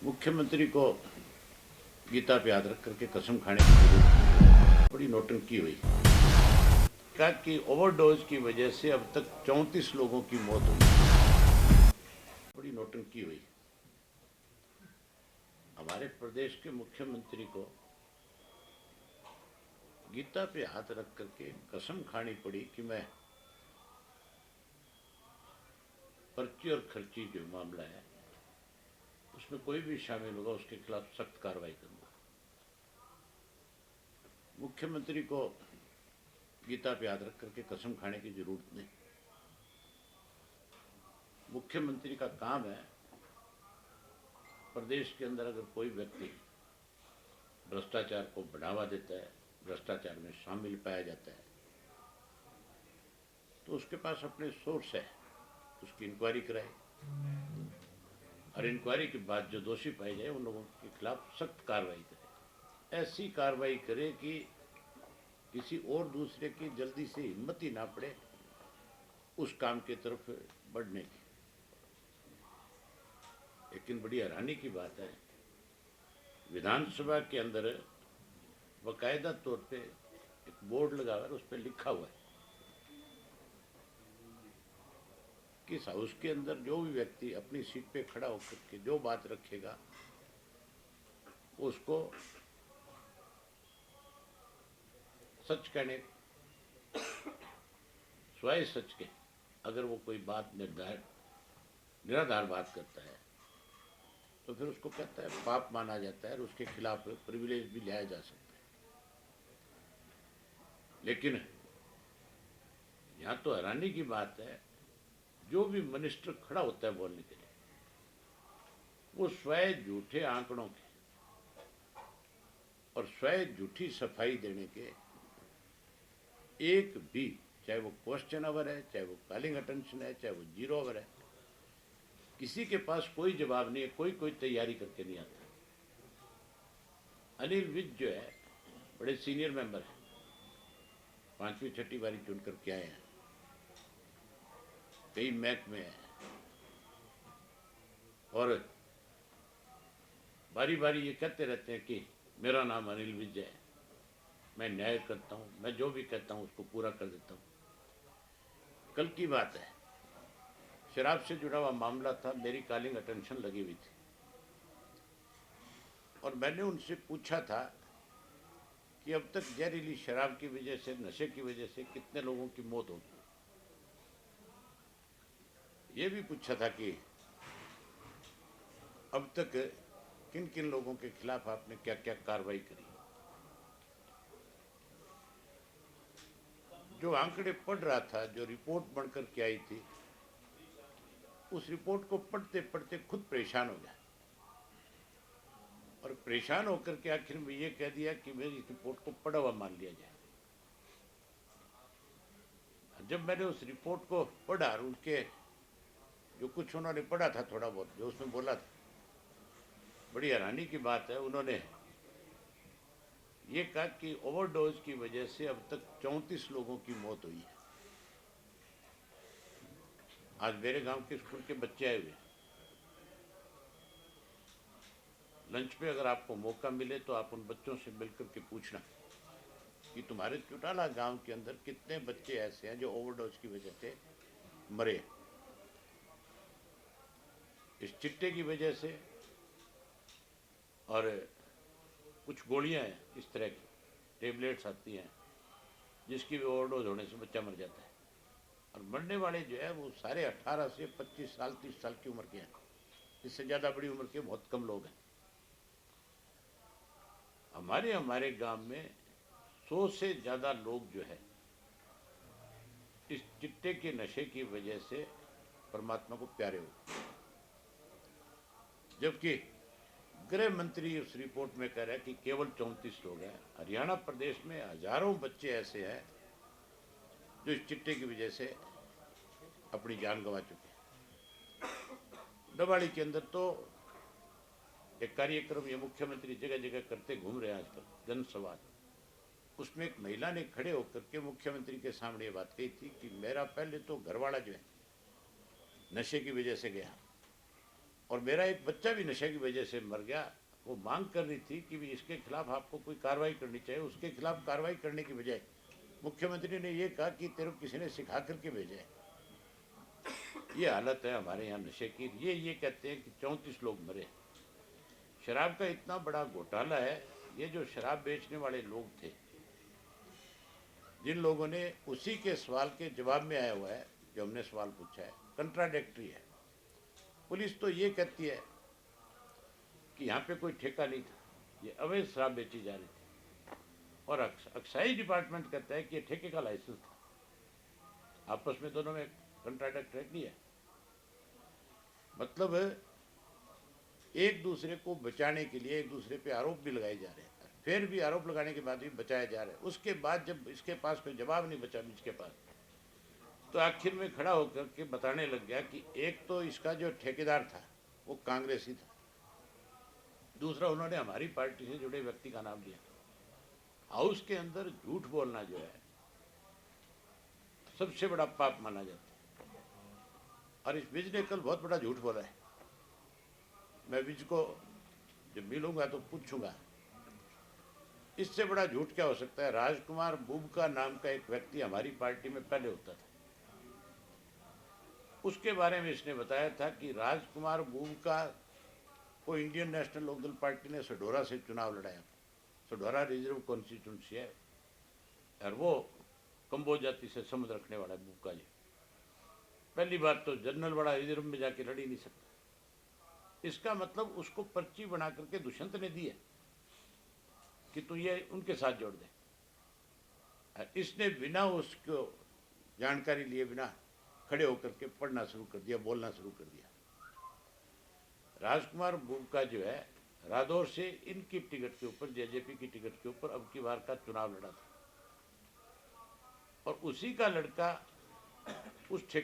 मुख्यमंत्री को गीता पे याद रख करके कसम खाने की जरूरत बड़ी नौटंकी हुई। कहा कि ओवरडोज की वजह से अब तक 34 लोगों की मौत हुई। बड़ी नौटंकी हुई। हमारे प्रदेश के मुख्यमंत्री को गीता पे हाथ रख करके कसम खानी पड़ी कि मैं पर्ची और खर्ची जो मामला है उसमें कोई भी शामिल होगा उसके खिलाफ सख्त कार्रवाई करूंगा। मुख्यमंत्री को गीता पे याद रख करके कसम खाने की जरूरत नहीं। मुख्यमंत्री का काम है प्रदेश के अंदर अगर कोई व्यक्ति भ्रष्टाचार को बढ़ावा देता है, भ्रष्टाचार में शामिल पाया जाता है, तो उसके पास अपने सोर्स है, उसकी इंक्वायरी कराए और इंक्वायरी के बाद जो दोषी पाए जाए उन लोगों के खिलाफ सख्त कार्रवाई करे। ऐसी कार्रवाई करे कि किसी और दूसरे की जल्दी से हिम्मत ही ना पड़े उस काम की तरफ बढ़ने की। लेकिन बड़ी हैरानी की बात है, विधानसभा के अंदर बाकायदा तौर पे एक बोर्ड लगा हुआ है, उस पर लिखा हुआ है कि इस हाउस के अंदर जो भी व्यक्ति अपनी सीट पे खड़ा होकर के जो बात रखेगा उसको सच कहने, स्वयं सच के, अगर वो कोई बात निराधार बात करता है तो फिर उसको कहता है पाप माना जाता है और उसके खिलाफ प्रिविलेज भी लिया जा सकता है। लेकिन यहाँ तो हैरानी की बात है, जो भी मिनिस्टर खड़ा होता है बोलने के लिए वो स्वयं झूठे आंकड़ों के और स्वयं झूठी सफाई देने के एक भी, चाहे वो क्वेश्चन आवर है, चाहे वो कॉलिंग अटेंशन है, चाहे वो जीरो आवर है, किसी के पास कोई जवाब नहीं है, कोई तैयारी करके नहीं आता। अनिल विज जो है बड़े सीनियर मेंबर हैं, 5वीं 6ठी बारी चुन करके आए हैं, कई महकमे हैं और बारी बारी ये कहते रहते हैं कि मेरा नाम अनिल विज है, मैं न्याय करता हूँ, मैं जो भी कहता हूँ उसको पूरा कर देता हूँ। कल की बात है, शराब से जुड़ा हुआ मामला था, मेरी कॉलिंग अटेंशन लगी हुई थी और मैंने उनसे पूछा था कि अब तक जहरीली शराब की वजह से, नशे की वजह से कितने लोगों की मौत होगी। ये भी पूछा था कि अब तक किन किन लोगों के खिलाफ आपने क्या क्या कार्रवाई करी। जो आंकड़े पढ़ रहा था, जो रिपोर्ट बनकर के आई थी, उस रिपोर्ट को पढ़ते पढ़ते खुद परेशान हो गया और परेशान होकर के आखिर में ये कह दिया कि मेरी रिपोर्ट को पढ़ा हुआ मान लिया जाए। जब मैंने उस रिपोर्ट को पढ़ा और उनके जो कुछ उन्होंने पढ़ा था, थोड़ा बहुत जो उसमें बोला था, बड़ी हैरानी की बात है, उन्होंने ये कहा कि ओवरडोज की वजह से अब तक 34 लोगों की मौत हुई है। आज मेरे गांव के स्कूल के बच्चे आए हुए, लंच पे अगर आपको मौका मिले तो आप उन बच्चों से मिलकर के पूछना कि तुम्हारे चौटाला गांव के अंदर कितने बच्चे ऐसे हैं जो ओवरडोज की वजह से मरे, इस चिट्टे की वजह से, और कुछ गोलियां हैं इस तरह की टेबलेट्स आती हैं जिसकी भी ओवरडोज होने से बच्चा मर जाता है। और मरने वाले जो है वो सारे 18 से 25 साल 30 साल की उम्र के हैं, इससे ज़्यादा बड़ी उम्र के बहुत कम लोग हैं। हमारे गांव में 100 से ज़्यादा लोग जो है इस चिट्टे के नशे की वजह से परमात्मा को प्यारे हो, जबकि गृह मंत्री उस रिपोर्ट में कह रहा है कि केवल 34 लोग हैं। हरियाणा प्रदेश में हजारों बच्चे ऐसे हैं जो इस चिट्टे की वजह से अपनी जान गंवा चुके हैं। दवाड़ी के अंदर तो एक कार्यक्रम ये मुख्यमंत्री जगह जगह करते घूम रहे हैं आजकल, जनसंवाद, उसमें एक महिला ने खड़े होकर के मुख्यमंत्री के सामने ये बात कही थी कि मेरा पहले तो घरवाला जो है नशे की वजह से गया और मेरा एक बच्चा भी नशे की वजह से मर गया। वो मांग कर रही थी कि भी इसके खिलाफ आपको कोई कार्रवाई करनी चाहिए। उसके खिलाफ कार्रवाई करने की बजाय मुख्यमंत्री ने ये कहा कि तेरे को किसी ने सिखा करके भेजा है। ये हालत है हमारे यहाँ नशे की। ये कहते हैं कि 34 लोग मरे। शराब का इतना बड़ा घोटाला है। ये जो शराब बेचने वाले लोग थे, जिन लोगों ने, उसी के सवाल के जवाब में आया हुआ है जो हमने सवाल पूछा है, कंट्राडिक्टरी है। पुलिस तो ये कहती है कि यहाँ पे कोई ठेका नहीं था, ये अवैध शराब बेची जा रही थी, और एक्साइज डिपार्टमेंट कहता है कि ये ठेके का लाइसेंस था। आपस में दोनों में कंट्राडिक्टरी है। मतलब एक दूसरे को बचाने के लिए एक दूसरे पे आरोप भी लगाए जा रहे हैं, फिर भी आरोप लगाने के बाद भी बचाया जा रहा है। उसके बाद जब इसके पास कोई जवाब नहीं बचा इसके पास, तो आखिर में खड़ा होकर के बताने लग गया कि एक तो इसका जो ठेकेदार था वो कांग्रेसी था, दूसरा उन्होंने हमारी पार्टी से जुड़े व्यक्ति का नाम लिया। हाउस के अंदर झूठ बोलना जो है सबसे बड़ा पाप माना जाता है, और इस विज ने कल बहुत बड़ा झूठ बोला है। मैं विज को जब मिलूंगा तो पूछूंगा इससे बड़ा झूठ क्या हो सकता है। राजकुमार बुबका नाम का एक व्यक्ति हमारी पार्टी में पहले होता था, उसके बारे में इसने बताया था कि राजकुमार बुबका को इंडियन नेशनल लोकदल पार्टी ने सढौरा से चुनाव लड़ाया। सढौरा रिजर्व कॉन्स्टिट्यूंसी है, और वो कंबोज जाति से संबंध रखने वाला है बुबका जी। पहली बात तो जनरल वाला रिजर्व में जाके लड़ ही नहीं सकता। इसका मतलब उसको पर्ची बना करके दुष्यंत ने दी है कि तू ये उनके साथ जोड़ दे। इसने बिना उसको जानकारी लिए बिना खड़े होकर के पढ़ना शुरू कर दिया, बोलना शुरू कर दिया। राजकुमार बुबका जो है रादौर से इनकी टिकट के ऊपर, जेजेपी की टिकट के ऊपर अब की बार का चुनाव लड़ा था, और उसी का लड़का उस